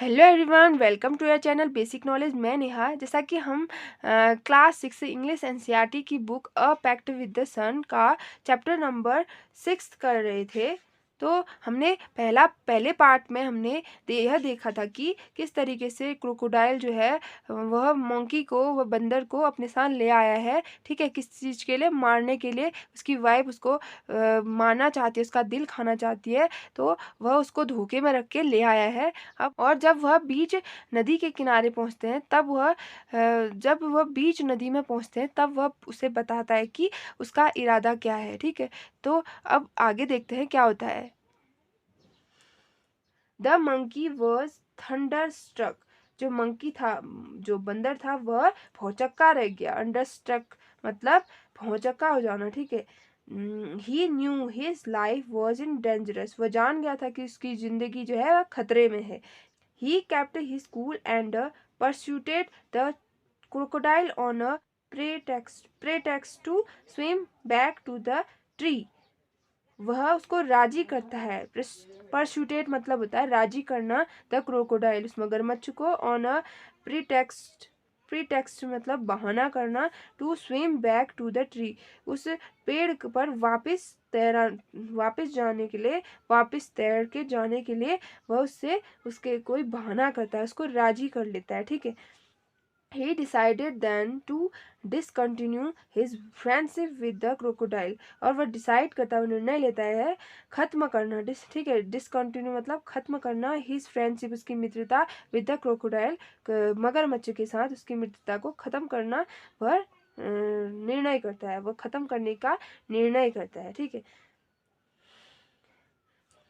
Hello everyone, welcome to your channel basic knowledge. मैं नेहा। जैसा कि हम क्लास 6 इंग्लिश एनसीईआरटी की book a pact with the sun का चैप्टर नंबर 6 कर रहे थे। तो हमने पहले पार्ट में हमने यह देखा था कि किस तरीके से क्रोकोडाइल जो है वह मंकी को, वह बंदर को अपने साथ ले आया है। ठीक है, किस चीज़ के लिए? मारने के लिए। उसकी वाइफ उसको मारना चाहती है, उसका दिल खाना चाहती है, तो वह उसको धोखे में रख के ले आया है। अब और जब वह बीच नदी के किनारे पहुंचते हैं जब वह बीच नदी में पहुंचते हैं तब वह उसे बताता है कि उसका इरादा क्या है। ठीक है, तो अब आगे देखते हैं क्या होता है। The monkey was thunderstruck. जो मंकी था, जो बंदर था, वह भौचक्का रह गया। अंडर स्ट्रक मतलब भौचक्का हो जाना। ठीक है, he knew his life was in dangerous. वह जान गया था कि उसकी जिंदगी जो है वह खतरे में है। He kept his cool and pursued the crocodile on a pretext to swim back to the tree. वह उसको राजी करता है। परस्यूटेड मतलब होता है राजी करना। द क्रोकोडाइल, उस मगरमच्छ को, ऑन अ प्रीटेक्स्ट, प्रीटेक्स्ट मतलब बहाना करना, to swim back to the tree, उस पेड़ पर वापस जाने के लिए, वापस तैर के जाने के लिए वह उससे उसके कोई बहाना करता है, उसको राजी कर लेता है। ठीक है, he decided then to discontinue his friendship with the crocodile। और वह डिसाइड करता है, निर्णय लेता है खत्म करना। ठीक है, डिसकंटिन्यू मतलब खत्म करना, his friendship उसकी मित्रता, with the crocodile मगरमच्छ के साथ उसकी मित्रता को खत्म करना वह निर्णय करता है, वह खत्म करने का निर्णय करता है। ठीक है,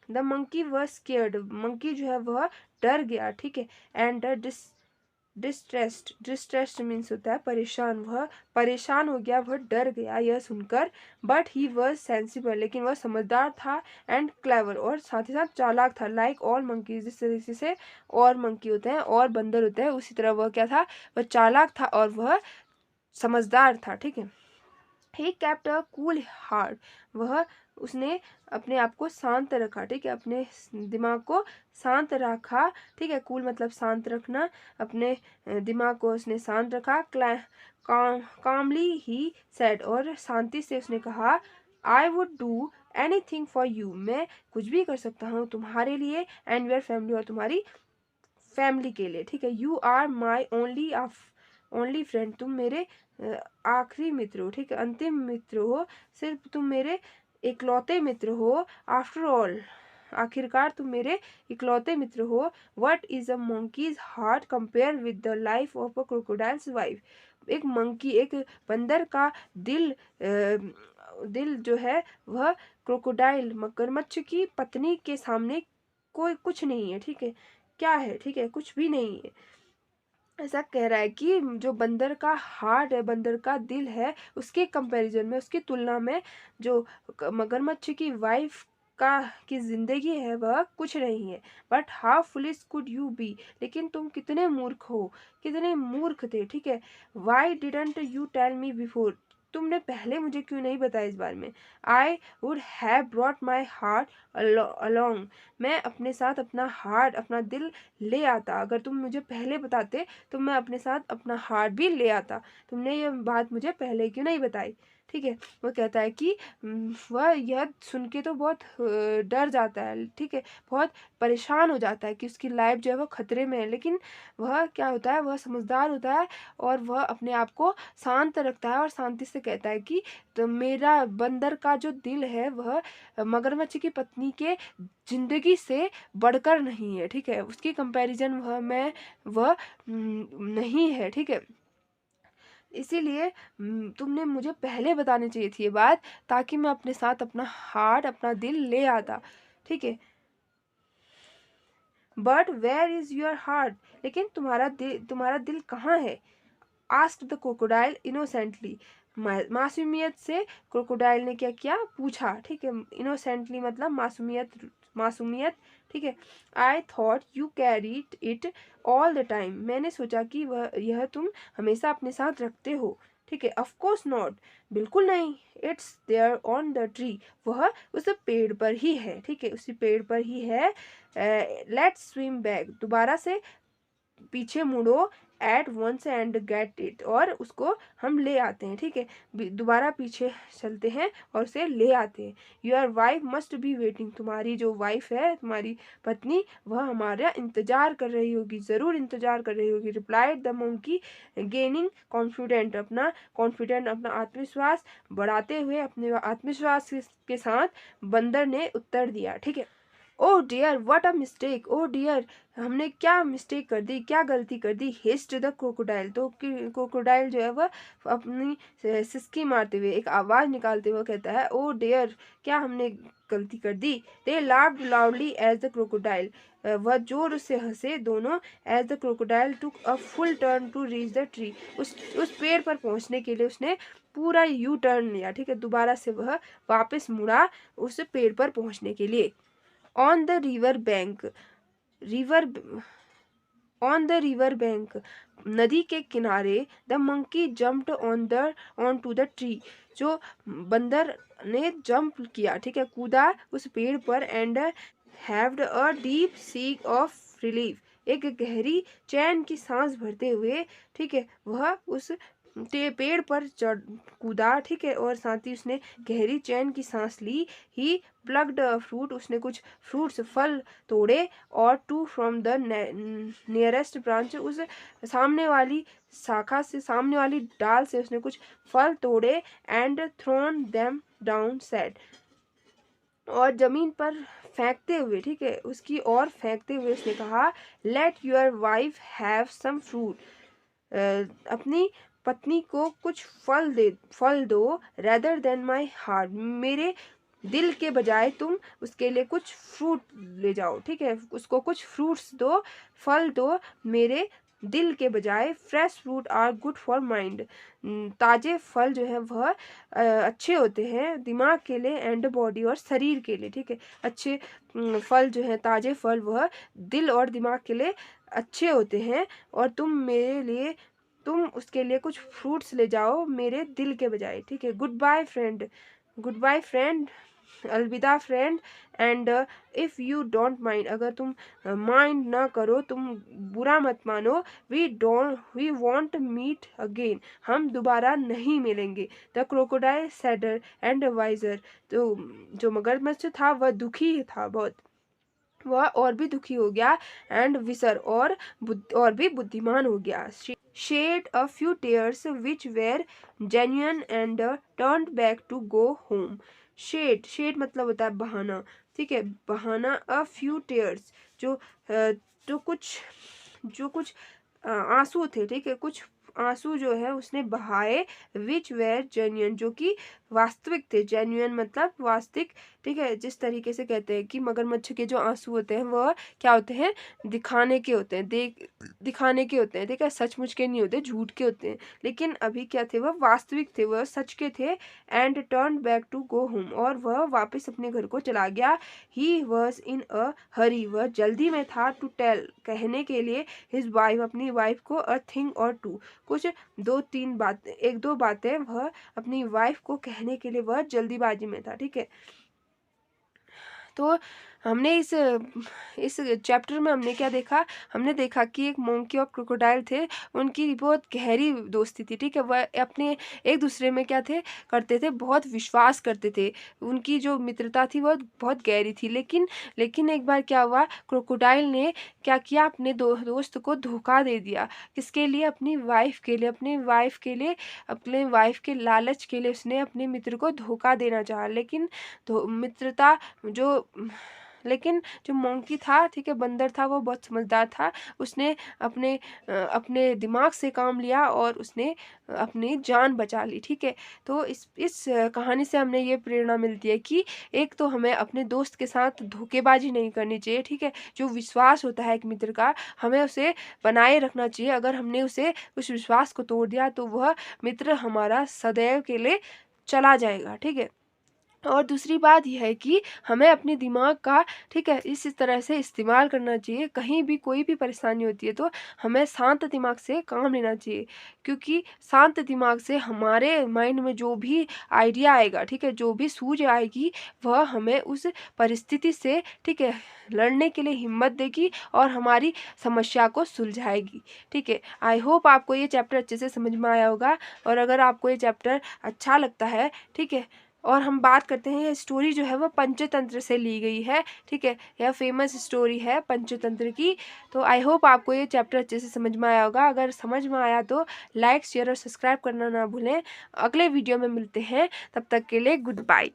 the monkey was scared. Monkey जो है वह डर गया। ठीक है, एंड डिस्ट्रेस्ड मीन्स होता है परेशान। वह परेशान हो गया, वह डर गया यह सुनकर। बट ही वॉज सेंसिबल, लेकिन वह समझदार था। एंड क्लेवर, और साथ ही साथ चालाक था। लाइक ऑल मंकीज, जिस तरीके से और मंकी होते हैं और बंदर होते हैं, उसी तरह वह क्या था? वह चालाक था और वह समझदार था। ठीक है, he kept a cool heart. वह उसने अपने आप को शांत रखा। ठीक है, अपने दिमाग को शांत रखा। ठीक है, कूल मतलब शांत रखना। अपने दिमाग को उसने शांत रखा। कामली ही सेड, और शांति से उसने कहा, I would do anything for you. मैं कुछ भी कर सकता हूँ तुम्हारे लिए, एंड योर फैमिली, और तुम्हारी फैमिली के लिए। ठीक है, you are my only friend. तुम मेरे आखिरी मित्र हो। ठीक है, अंतिम मित्र हो। सिर्फ तुम मेरे इकलौते मित्र हो। आफ्टर ऑल, आखिरकार तुम मेरे इकलौते मित्र हो। What is a monkeys heart compare with the life of a crocodiles wife. एक मंकी, एक बंदर का दिल जो है वह क्रोकोडाइल मगरमच्छ की पत्नी के सामने कोई कुछ नहीं है। ठीक है, क्या है? ठीक है, कुछ भी नहीं है। ऐसा कह रहा है कि जो बंदर का हार्ट है, बंदर का दिल है, उसके कंपैरिजन में, उसकी तुलना में जो मगरमच्छ की वाइफ की जिंदगी है वह कुछ नहीं है। But how foolish could you be. लेकिन तुम कितने मूर्ख हो, कितने मूर्ख थे। ठीक है, why didn't you tell me before. तुमने पहले मुझे क्यों नहीं बताया इस बारे में? I would have brought my heart along. मैं अपने साथ अपना हार्ट, अपना दिल ले आता। अगर तुम मुझे पहले बताते तो मैं अपने साथ अपना हार्ट भी ले आता। तुमने ये बात मुझे पहले क्यों नहीं बताई? ठीक है, वो कहता है कि वह यह सुन के तो बहुत डर जाता है। ठीक है, बहुत परेशान हो जाता है कि उसकी लाइफ जो है वो खतरे में है। लेकिन वह क्या होता है? वह समझदार होता है और वह अपने आप को शांत रखता है और शांति से कहता है कि तो मेरा बंदर का जो दिल है वह मगरमच्छ की पत्नी के जिंदगी से बढ़कर नहीं है। ठीक है, उसकी कंपैरिजन वह नहीं है। ठीक है, इसीलिए तुमने मुझे पहले बतानी चाहिए थी ये बात, ताकि मैं अपने साथ अपना हार्ट, अपना दिल ले आता। ठीक है, but where is your heart. लेकिन तुम्हारा दिल कहाँ है? Asked the crocodile innocently. मासूमियत से क्रोकोडाइल ने क्या किया? पूछा। ठीक है, इनोसेंटली मतलब मासूमियत, मासूमियत। ठीक है, I thought you carried it all the time. मैंने सोचा कि यह तुम हमेशा अपने साथ रखते हो। ठीक है। ऑफ कोर्स नॉट, बिल्कुल नहीं। It's there on the tree, वह उस पेड़ पर ही है, ठीक है, उसी पेड़ पर ही है। लेट्स स्विम बैक, दोबारा से पीछे मुड़ो, at once and get it, और उसको हम ले आते हैं, ठीक है, दोबारा पीछे चलते हैं और उसे ले आते हैं। Your wife must be waiting, तुम्हारी जो वाइफ है, तुम्हारी पत्नी, वह हमारा इंतजार कर रही होगी, ज़रूर इंतजार कर रही होगी। Replied the monkey gaining confident, अपना आत्मविश्वास बढ़ाते हुए, अपने आत्मविश्वास के साथ बंदर ने उत्तर दिया, ठीक है। Oh dear what a mistake, oh dear, हमने क्या मिस्टेक कर दी, क्या गलती कर दी। हिस्ड द क्रोकोडाइल, तो क्रोकोडाइल जो है वह अपनी सिसकी मारते हुए, एक आवाज़ निकालते हुए कहता है, ओ डियर, क्या हमने गलती कर दी। They laughed loudly as the crocodile, वह जोर से हंसे दोनों। As the crocodile took a full turn to reach the tree, उस पेड़ पर पहुंचने के लिए उसने पूरा यू टर्न लिया, ठीक है, दोबारा से वह वापस मुड़ा उस पेड़ पर पहुंचने के लिए। On the river bank, on the river bank, नदी के किनारे, the monkey jumped on to the tree, जो बंदर ने जंप किया, ठीक है, कूदा उस पेड़ पर। And heaved a deep sigh of relief, एक गहरी चैन की सांस भरते हुए, ठीक है, वह उस पेड़ पर चढ़ कूदा, ठीक है, और साथ ही उसने गहरी चैन की सांस ली। ही प्लग्ड फ्रूट, उसने कुछ फ्रूट्स फल तोड़े। और to from the nearest branch, उस सामने वाली शाखा से, सामने वाली डाल से उसने कुछ फल तोड़े। And thrown them down said, और जमीन पर फेंकते हुए, ठीक है, उसकी ओर फेंकते हुए उसने कहा, let your wife have some fruit, अपनी पत्नी को कुछ फल दो। रेदर देन माई हार्ट, मेरे दिल के बजाय तुम उसके लिए कुछ फ्रूट ले जाओ, ठीक है, उसको कुछ फ्रूट्स दो, फल दो मेरे दिल के बजाय। Fresh fruit are good for mind, ताजे फल जो है वह अच्छे होते हैं दिमाग के लिए, एंड बॉडी, और शरीर के लिए, ठीक है, अच्छे फल जो है, ताजे फल, वह दिल और दिमाग के लिए अच्छे होते हैं। और तुम उसके लिए कुछ फ्रूट्स ले जाओ मेरे दिल के बजाय, ठीक है। गुड बाय फ्रेंड, अलविदा friend. And if you don't mind, अगर तुम माइंड ना करो, तुम बुरा मत मानो। वी वॉन्ट मीट अगेन, हम दोबारा नहीं मिलेंगे। The crocodile sadder and wiser, तो जो मगरमच्छ था वह दुखी था बहुत, वह और भी दुखी हो गया। एंड विसर, और भी बुद्धिमान हो गया। Shed a few tears which were genuine and turned back to go home. Shed मतलब होता है बहाना, ठीक है, बहाना। अ फ्यू टेयर्स, जो कुछ आंसू थे, ठीक है, कुछ आंसू जो है उसने बहाए। विच वेर जेन्युइन, जो कि वास्तविक थे। जेन्युइन मतलब वास्तविक, ठीक है, जिस तरीके से कहते हैं कि मगरमच्छ के जो आंसू होते हैं वह क्या होते हैं, दिखाने के होते हैं, दिखाने के होते हैं, ठीक है, सचमुच के नहीं होते, झूठ के होते हैं। लेकिन अभी क्या थे, वह वास्तविक थे, वह सच के थे। And turn back to go home, और वह वापस अपने घर को चला गया। ही वॉज इन अ हरी, वह जल्दी में था। टू टेल, कहने के लिए। हिज वाइफ, अपनी वाइफ को। अ थिंग और टू, कुछ एक दो बातें वह अपनी वाइफ को कहने के लिए वह जल्दीबाजी में था, ठीक है। तो हमने इस चैप्टर में हमने क्या देखा, हमने देखा कि एक मोंकी और क्रोकोडाइल थे, उनकी बहुत गहरी दोस्ती थी, ठीक है, वह अपने एक दूसरे में क्या थे, करते थे, बहुत विश्वास करते थे, उनकी जो मित्रता थी वह बहुत गहरी थी। लेकिन एक बार क्या हुआ, क्रोकोडाइल ने क्या किया, अपने दोस्त को धोखा दे दिया। किसके लिए, अपनी वाइफ के लिए, अपने वाइफ के लालच के लिए उसने अपने मित्र को धोखा देना चाहा। लेकिन जो मोंकी था, ठीक है, बंदर था, वो बहुत समझदार था। उसने अपने दिमाग से काम लिया और उसने अपनी जान बचा ली, ठीक है। तो इस कहानी से हमने ये प्रेरणा मिलती है कि एक तो हमें अपने दोस्त के साथ धोखेबाजी नहीं करनी चाहिए, ठीक है। जो विश्वास होता है एक मित्र का, हमें उसे बनाए रखना चाहिए। अगर हमने उस विश्वास को तोड़ दिया तो वह मित्र हमारा सदैव के लिए चला जाएगा, ठीक है। और दूसरी बात यह है कि हमें अपने दिमाग का, ठीक है, इस तरह से इस्तेमाल करना चाहिए। कहीं भी कोई भी परेशानी होती है तो हमें शांत दिमाग से काम लेना चाहिए, क्योंकि शांत दिमाग से हमारे माइंड में जो भी आइडिया आएगा, ठीक है, जो भी सूझ आएगी, वह हमें उस परिस्थिति से, ठीक है, लड़ने के लिए हिम्मत देगी और हमारी समस्या को सुलझाएगी। ठीक है, आई होप आपको ये चैप्टर अच्छे से समझ में आया होगा। और अगर आपको ये चैप्टर अच्छा लगता है, ठीक है, और हम बात करते हैं, ये स्टोरी जो है वो पंचतंत्र से ली गई है। ठीक है, यह फेमस स्टोरी है पंचतंत्र की। तो आई होप आपको ये चैप्टर अच्छे से समझ में आया होगा। अगर समझ में आया तो लाइक, शेयर और सब्सक्राइब करना ना भूलें। अगले वीडियो में मिलते हैं, तब तक के लिए गुड बाय।